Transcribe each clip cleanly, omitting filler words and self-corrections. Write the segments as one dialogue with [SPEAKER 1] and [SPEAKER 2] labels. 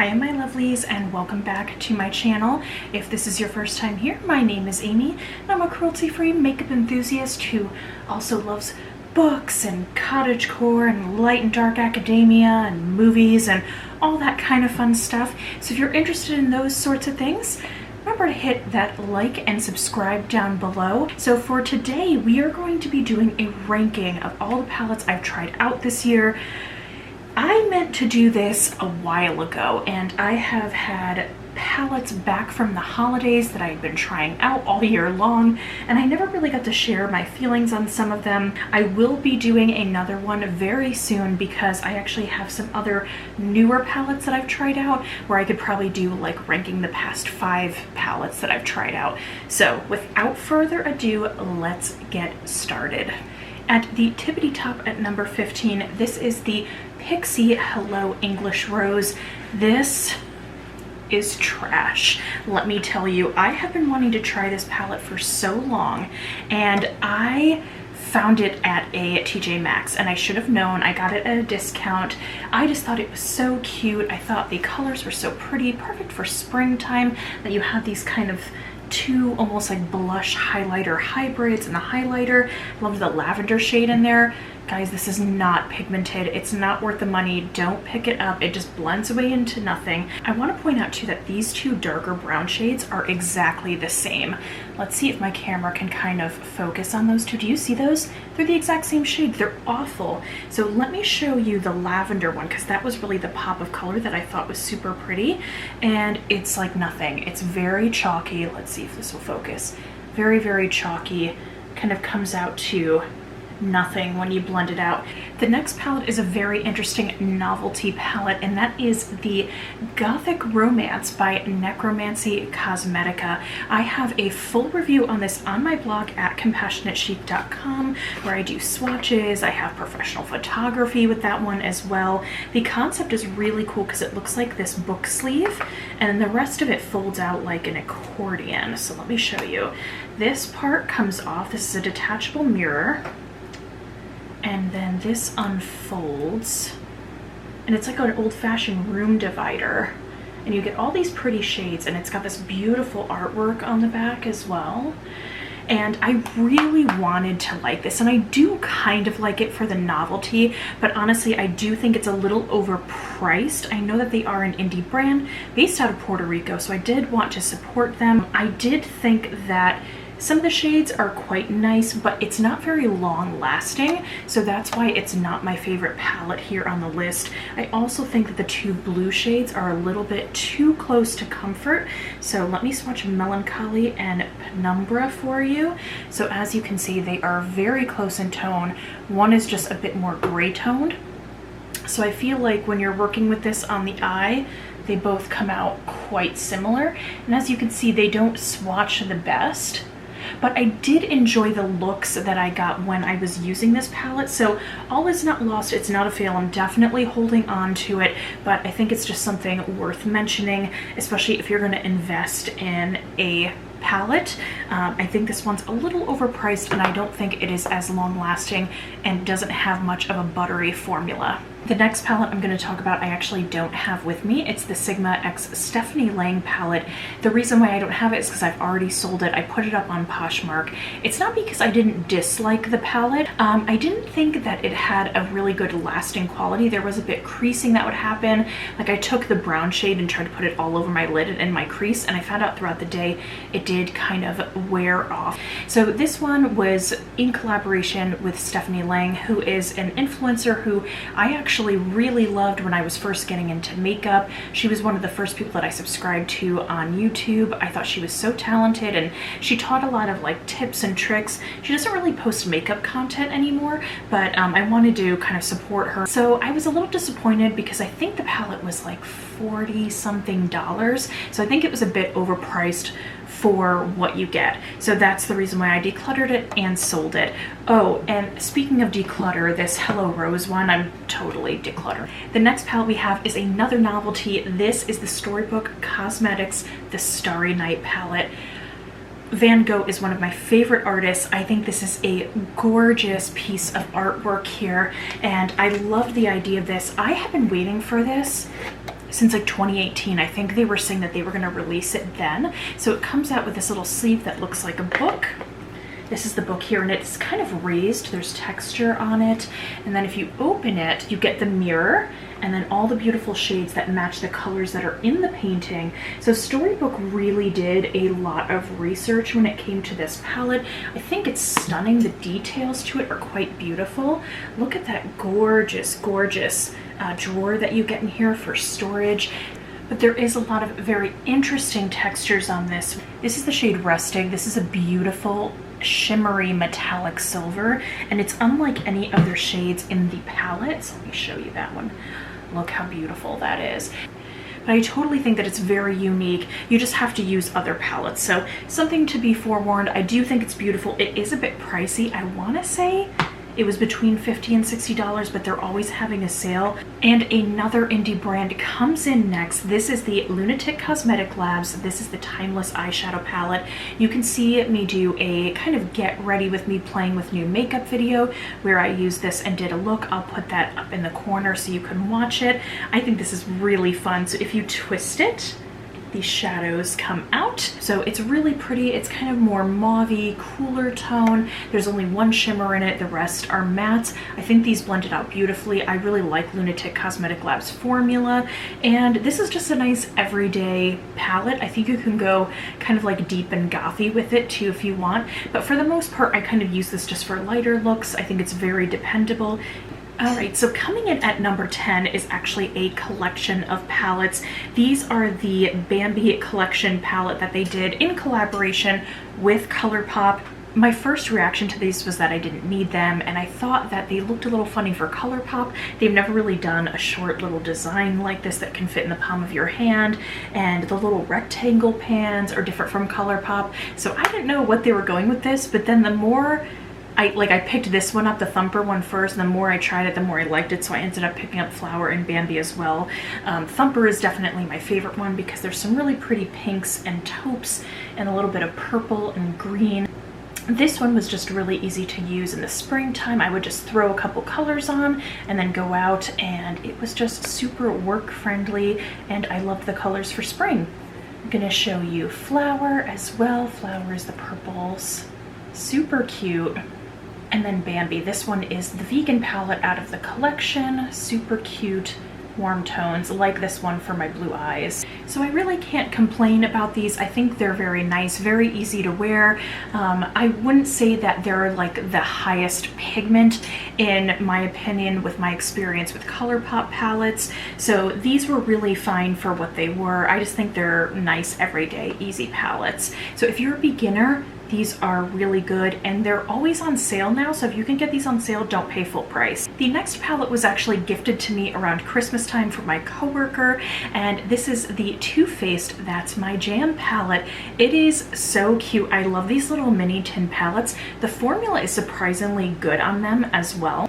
[SPEAKER 1] Hi my lovelies, and welcome back to my channel. If this is your first time here, my name is Amy and I'm a cruelty-free makeup enthusiast who also loves books and cottagecore and light and dark academia and movies and all that kind of fun stuff. So if you're interested in those sorts of things, remember to hit that like and subscribe down below. So for today, we are going to be doing a ranking of all the palettes I've tried out this year. I meant to do this a while ago, and I have had palettes back from the holidays that I've been trying out all year long, and I never really got to share my feelings on some of them. I will be doing another one very soon because I actually have some other newer palettes that I've tried out where I could probably do like ranking the past 5 palettes that I've tried out. So without further ado, let's get started. At the tippity top at number 15, this is the Pixi Hello English Rose. This is trash. Let me tell you, I have been wanting to try this palette for so long, and I found it at a TJ Maxx, and I should have known. I got it at a discount. I just thought it was so cute. I thought the colors were so pretty, perfect for springtime, that you have these kind of two almost like blush highlighter hybrids, and the highlighter, love the lavender shade in there. Guys, this is not pigmented. It's not worth the money. Don't pick it up. It just blends away into nothing. I want to point out too that these two darker brown shades are exactly the same. Let's see if my camera can kind of focus on those two. Do you see those? They're the exact same shade. They're awful. So let me show you the lavender one, because that was really the pop of color that I thought was super pretty, and it's like nothing. It's very chalky. Let's see if this will focus. Very, very chalky. Kind of comes out to nothing when you blend it out. The next palette is a very interesting novelty palette, and that is the Gothic Romance by Necromancy Cosmetica. I have a full review on this on my blog at compassionatechic.com, where I do swatches. I have professional photography with that one as well. The concept is really cool because it looks like this book sleeve, and the rest of it folds out like an accordion. So let me show you. This part comes off. This is a detachable mirror, and then this unfolds, and it's like an old-fashioned room divider, and you get all these pretty shades, and it's got this beautiful artwork on the back as well. And I really wanted to like this, and I do kind of like it for the novelty, but honestly I do think it's a little overpriced. I know that they are an indie brand based out of Puerto Rico, so I did want to support them. I did think that some of the shades are quite nice, but it's not very long lasting, so that's why it's not my favorite palette here on the list. I also think that the two blue shades are a little bit too close to Comfort, so let me swatch Melancholy and Penumbra for you. So as you can see, they are very close in tone. One is just a bit more gray toned, so I feel like when you're working with this on the eye, they both come out quite similar. And as you can see, they don't swatch the best, but I did enjoy the looks that I got when I was using this palette. So all is not lost. It's not a fail. I'm definitely holding on to it, but I think it's just something worth mentioning, especially if you're going to invest in a palette. I think this one's a little overpriced, and I don't think it is as long lasting and doesn't have much of a buttery formula. The next palette I'm going to talk about I actually don't have with me. It's the Sigma X Stephanie Lange palette. The reason why I don't have it is because I've already sold it. I put it up on Poshmark. It's not because I didn't dislike the palette. I didn't think that it had a really good lasting quality. There was a bit creasing that would happen. Like I took the brown shade and tried to put it all over my lid and in my crease, and I found out throughout the day it did kind of wear off. So this one was in collaboration with Stephanie Lange, who is an influencer who I actually really loved when I was first getting into makeup. She was one of the first people that I subscribed to on YouTube. I thought she was so talented, and she taught a lot of like tips and tricks. She doesn't really post makeup content anymore, but I wanted to kind of support her. So I was a little disappointed because I think the palette was like $40 something. So I think it was a bit overpriced for what you get. So that's the reason why I decluttered it and sold it. Oh, and speaking of declutter, this Hello Rose one, I'm totally decluttered. The next palette we have is another novelty. This is the Storybook Cosmetics, the Starry Night palette. Van Gogh is one of my favorite artists. I think this is a gorgeous piece of artwork here, and I love the idea of this. I have been waiting for this since like 2018. I think they were saying that they were going to release it then. So it comes out with this little sleeve that looks like a book. This is the book here, and it's kind of raised. There's texture on it. And then if you open it, you get the mirror and then all the beautiful shades that match the colors that are in the painting. So Storybook really did a lot of research when it came to this palette. I think it's stunning. The details to it are quite beautiful. Look at that gorgeous, gorgeous drawer that you get in here for storage. But there is a lot of very interesting textures on this. This is the shade Resting. This is a beautiful shimmery metallic silver, and it's unlike any other shades in the palette. So let me show you that one. Look how beautiful that is. But I totally think that it's very unique. You just have to use other palettes. So something to be forewarned. I do think it's beautiful. It is a bit pricey. I want to say it was between $50 and $60, but they're always having a sale. And another indie brand comes in next. This is the Lunatic Cosmetic Labs. This is the Timeless Eyeshadow Palette. You can see me do a kind of get ready with me playing with new makeup video where I used this and did a look. I'll put that up in the corner so you can watch it. I think this is really fun. So if you twist it, these shadows come out. So it's really pretty. It's kind of more mauve-y, cooler tone. There's only one shimmer in it. The rest are mattes. I think these blended out beautifully. I really like Lunatic Cosmetic Labs formula. And this is just a nice everyday palette. I think you can go kind of like deep and gothy with it too if you want. But for the most part, I kind of use this just for lighter looks. I think it's very dependable. All right, so coming in at number 10 is actually a collection of palettes. These are the Bambi Collection palette that they did in collaboration with Colourpop. My first reaction to these was that I didn't need them, and I thought that they looked a little funny for Colourpop. They've never really done a short little design like this that can fit in the palm of your hand, and the little rectangle pans are different from Colourpop. So I didn't know what they were going with this, but then the more I picked this one up, the Thumper one first, and the more I tried it, the more I liked it, so I ended up picking up Flower and Bambi as well. Thumper is definitely my favorite one because there's some really pretty pinks and taupes and a little bit of purple and green. This one was just really easy to use in the springtime. I would just throw a couple colors on and then go out, and it was just super work friendly, and I loved the colors for spring. I'm gonna show you Flower as well. Flower is the purples, super cute. And then Bambi, this one is the vegan palette out of the collection. Super cute, warm tones, like this one for my blue eyes. So I really can't complain about these. I think they're very nice, very easy to wear. I wouldn't say that they're like the highest pigment in my opinion with my experience with Colourpop palettes. So these were really fine for what they were. I just think they're nice, everyday, easy palettes. So if you're a beginner, these are really good, and they're always on sale now, so if you can get these on sale, don't pay full price. The next palette was actually gifted to me around Christmas time from my coworker, and this is the Too Faced That's My Jam palette. It is so cute. I love these little mini tin palettes. The formula is surprisingly good on them as well.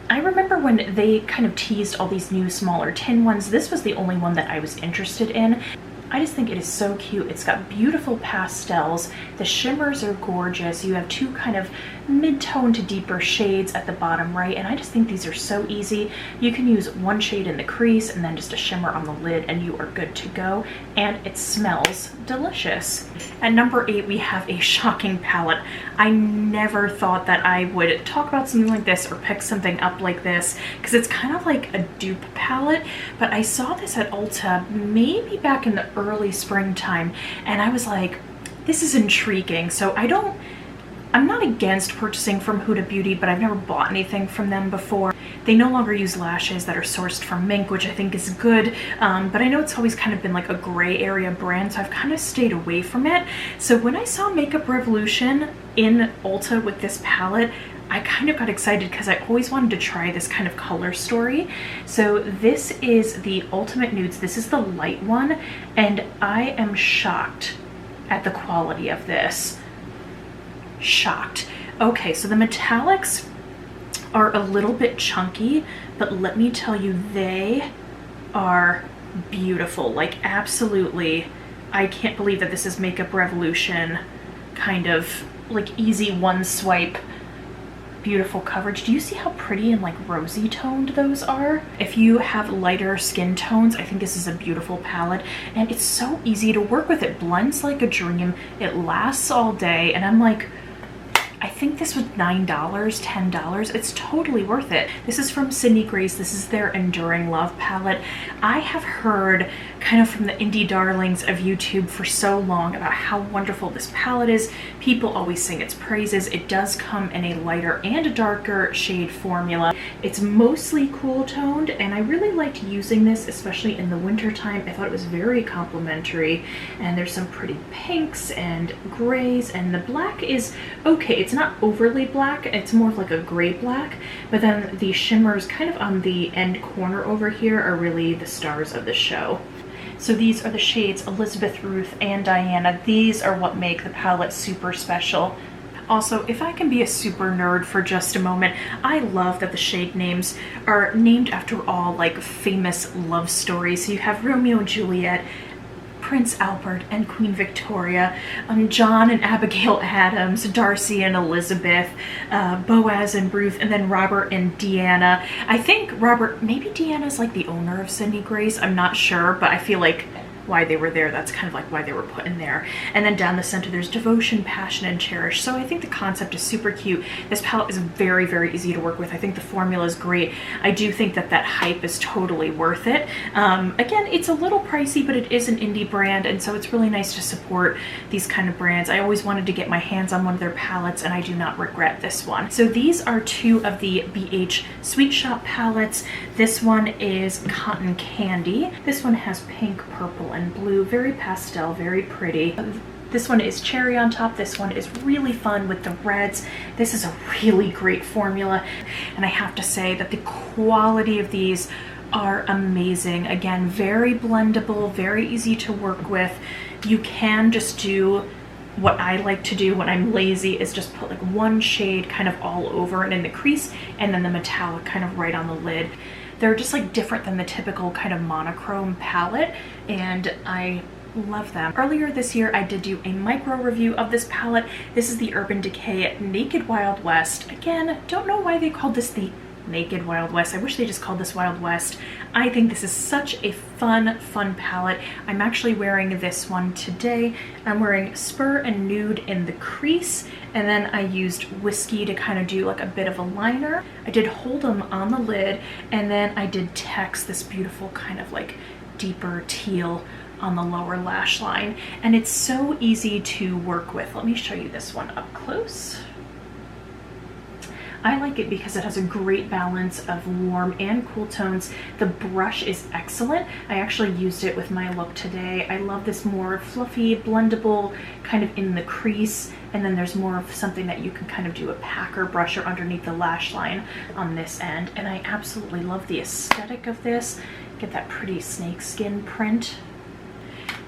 [SPEAKER 1] I remember when they kind of teased all these new smaller tin ones, this was the only one that I was interested in. I just think it is so cute. It's got beautiful pastels. The shimmers are gorgeous. You have two kind of mid-tone to deeper shades at the bottom right, and I just think these are so easy. You can use one shade in the crease and then just a shimmer on the lid, and you are good to go, and it smells delicious. At number 8, we have a shocking palette. I never thought that I would talk about something like this or pick something up like this, because it's kind of like a dupe palette, but I saw this at Ulta maybe back in the early springtime, and I was like, this is intriguing. So I'm not against purchasing from Huda Beauty, but I've never bought anything from them before. They no longer use lashes that are sourced from mink, which I think is good, but I know it's always kind of been like a gray area brand, so I've kind of stayed away from it. So when I saw Makeup Revolution in Ulta with this palette, I kind of got excited because I always wanted to try this kind of color story. So this is the Ultimate Nudes. This is the light one, and I am shocked at the quality of this. Shocked. Okay, so the metallics are a little bit chunky, but let me tell you, they are beautiful. Like, absolutely. I can't believe that this is Makeup Revolution kind of like easy one swipe beautiful coverage. Do you see how pretty and like rosy toned those are? If you have lighter skin tones, I think this is a beautiful palette, and it's so easy to work with. It blends like a dream. It lasts all day, and I'm like, I think this was $9, $10. It's totally worth it. This is from Sydney Grace. This is their Enduring Love palette. I have heard kind of from the indie darlings of YouTube for so long about how wonderful this palette is. People always sing its praises. It does come in a lighter and a darker shade formula. It's mostly cool toned, and I really liked using this, especially in the winter time. I thought it was very complimentary, and there's some pretty pinks and grays, and the black is okay. It's not overly black, it's more of like a gray black, but then the shimmers kind of on the end corner over here are really the stars of the show. So these are the shades Elizabeth, Ruth, and Diana. These are what make the palette super special. Also, if I can be a super nerd for just a moment, I love that the shade names are named after all like famous love stories. So you have Romeo and Juliet, Prince Albert and Queen Victoria, John and Abigail Adams, Darcy and Elizabeth, Boaz and Ruth, and then Robert and Deanna. I think Robert, maybe Deanna's like the owner of Sydney Grace, I'm not sure, but I feel like why they were there, that's kind of like why they were put in there. And then down the center there's Devotion, Passion, and Cherish. So I think the concept is super cute. This palette is very, very easy to work with. I think the formula is great. I do think that that hype is totally worth it. Again, it's a little pricey, but it is an indie brand, and so it's really nice to support these kind of brands. I always wanted to get my hands on one of their palettes, and I do not regret this one. So these are two of the BH Sweet Shop palettes. This one is Cotton Candy. This one has pink, purple, and blue, very pastel, very pretty. This one is cherry on top. This one is really fun with the reds. This is a really great formula, and I have to say that the quality of these are amazing. Again, very blendable, very easy to work with. You can just do what I like to do when I'm lazy, is just put like one shade kind of all over and in the crease, and then the metallic kind of right on the lid. They're just like different than the typical kind of monochrome palette, and I love them. Earlier this year I did do a micro review of this palette. This is the Urban Decay Naked Wild West. Again, don't know why they called this the Naked Wild West. I wish they just called this Wild West. I think this is such a fun palette. I'm actually wearing this one today. I'm wearing Spur and Nude in the crease, and then I used Whiskey to kind of do like a bit of a liner. I did Hold 'em on the lid, and then I did Text, this beautiful kind of like deeper teal on the lower lash line, and it's so easy to work with. Let me show you this one up close. I like it because it has a great balance of warm and cool tones. The brush is excellent. I actually used it with my look today. I love this more fluffy, blendable, kind of in the crease, and then there's more of something that you can kind of do a packer brusher underneath the lash line on this end, and I absolutely love the aesthetic of this. Get that pretty snake skin print.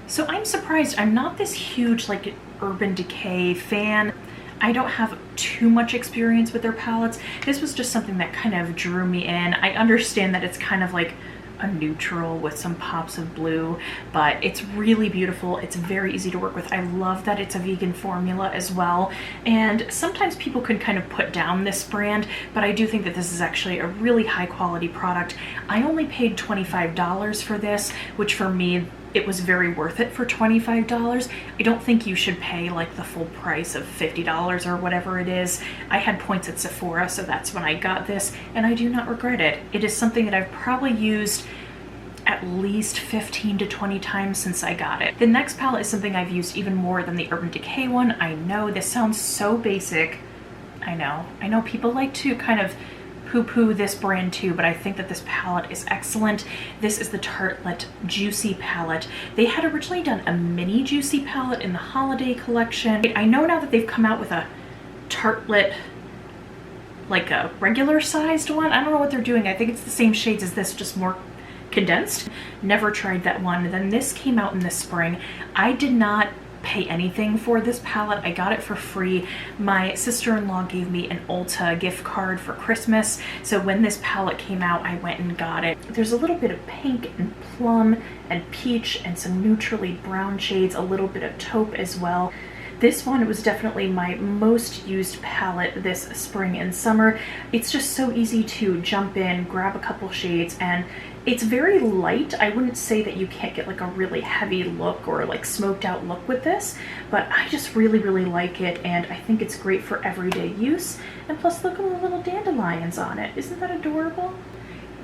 [SPEAKER 1] So I'm surprised. I'm not this huge like Urban Decay fan. I don't have too much experience with their palettes. This was just something that kind of drew me in. I understand that it's kind of like a neutral with some pops of blue, but it's really beautiful. It's very easy to work with. I love that it's a vegan formula as well. And sometimes people can kind of put down this brand, but I do think that this is actually a really high quality product. I only paid $25 for this, which for me, it was very worth it for $25. I don't think you should pay like the full price of $50 or whatever it is. I had points at Sephora, so that's when I got this, and I do not regret it. It is something that I've probably used at least 15 to 20 times since I got it. The next palette is something I've used even more than the Urban Decay one. I know this sounds so basic. I know people like to kind of poo-poo this brand too, but I think that this palette is excellent. This is the Tartlette Juicy palette. They had originally done a mini Juicy palette in the holiday collection. I know now that they've come out with a Tartlette, like a regular sized one. I don't know what they're doing. I think it's the same shades as this, just more condensed. Never tried that one. Then this came out in the spring. I did not pay anything for this palette. I got it for free. My sister-in-law gave me an Ulta gift card for Christmas, so when this palette came out I went and got it. There's a little bit of pink and plum and peach and some neutrally brown shades, a little bit of taupe as well. This one was definitely my most used palette this spring and summer. It's just so easy to jump in, grab a couple shades, and it's very light. I wouldn't say that you can't get like a really heavy look or like smoked out look with this, but I just really, really like it, and I think it's great for everyday use. And plus, look at the little dandelions on it. Isn't that adorable?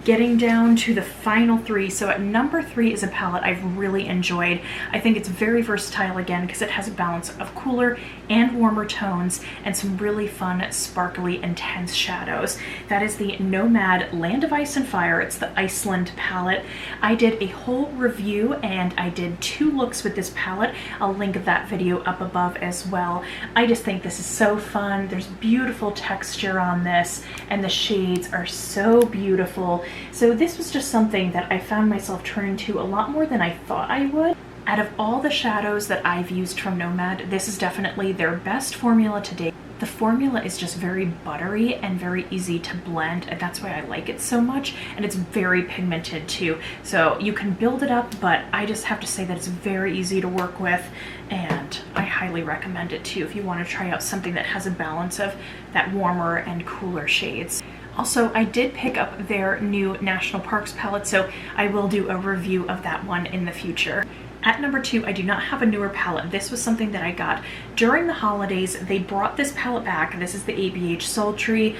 [SPEAKER 1] Getting down to the final three. So at number 3 is a palette I've really enjoyed. I think it's very versatile again because it has a balance of cooler and warmer tones and some really fun, sparkly, intense shadows. That is the Nomad Land of Ice and Fire. It's the Iceland palette. I did a whole review and I did 2 looks with this palette. I'll link that video up above as well. I just think this is so fun. There's beautiful texture on this and the shades are so beautiful. So this was just something that I found myself turning to a lot more than I thought I would. Out of all the shadows that I've used from Nomad, this is definitely their best formula to date. The formula is just very buttery and very easy to blend, and that's why I like it so much. And it's very pigmented too, so you can build it up, but I just have to say that it's very easy to work with, and I highly recommend it too if you want to try out something that has a balance of that warmer and cooler shades. Also, I did pick up their new National Parks palette, so I will do a review of that one in the future. At number 2, I do not have a newer palette. This was something that I got during the holidays. They brought this palette back. This is the ABH Sultry.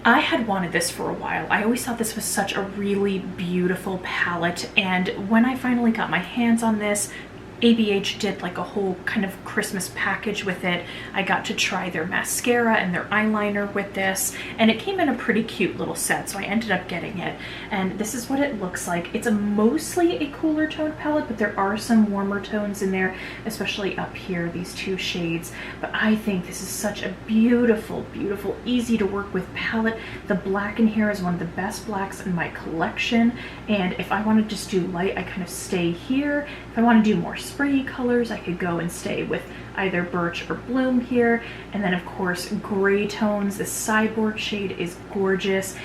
[SPEAKER 1] I had wanted this for a while. I always thought this was such a really beautiful palette, and when I finally got my hands on this, ABH did like a whole kind of Christmas package with it. I got to try their mascara and their eyeliner with this, and it came in a pretty cute little set, so I ended up getting it. And this is what it looks like. It's mostly a cooler tone palette, but there are some warmer tones in there, especially up here, these 2 shades. But I think this is such a beautiful, beautiful, easy to work with palette. The black in here is one of the best blacks in my collection, and if I want to just do light, I kind of stay here. If I want to do more springy colors, I could go and stay with either Birch or Bloom here. And then of course gray tones. The Cyborg shade is gorgeous.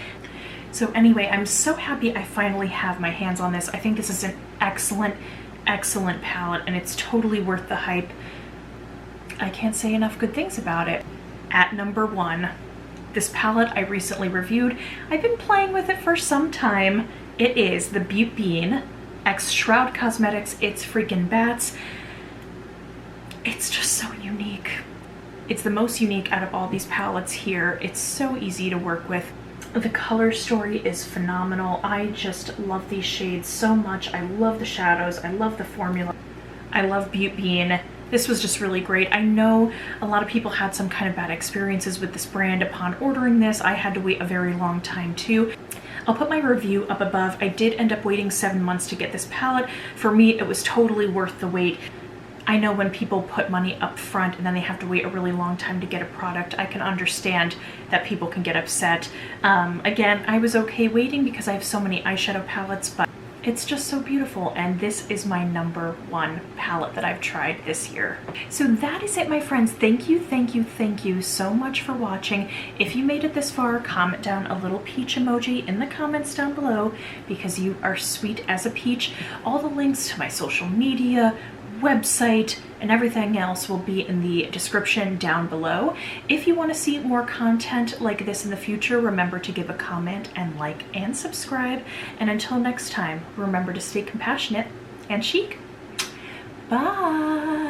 [SPEAKER 1] So anyway, I'm so happy I finally have my hands on this. I think this is an excellent, excellent palette, and it's totally worth the hype. I can't say enough good things about it. At number 1, this palette I recently reviewed. I've been playing with it for some time. It is the Butte Bean X Shroud Cosmetics It's Freaking Bats. It's just so unique. It's the most unique out of all these palettes here. It's so easy to work with. The color story is phenomenal. I just love these shades so much. I love the shadows. I love the formula. I love Butte Bean. This was just really great. I know a lot of people had some kind of bad experiences with this brand upon ordering this. I had to wait a very long time too. I'll put my review up above. I did end up waiting 7 months to get this palette. For me, it was totally worth the wait. I know when people put money up front and then they have to wait a really long time to get a product, I can understand that people can get upset. Again, I was okay waiting because I have so many eyeshadow palettes, but it's just so beautiful, and this is my number 1 palette that I've tried this year. So that is it, my friends. Thank you, thank you, thank you so much for watching. If you made it this far, comment down a little peach emoji in the comments down below because you are sweet as a peach. All the links to my social media, website, and everything else will be in the description down below. If you want to see more content like this in the future, remember to give a comment and like and subscribe. And until next time, remember to stay compassionate and chic. Bye!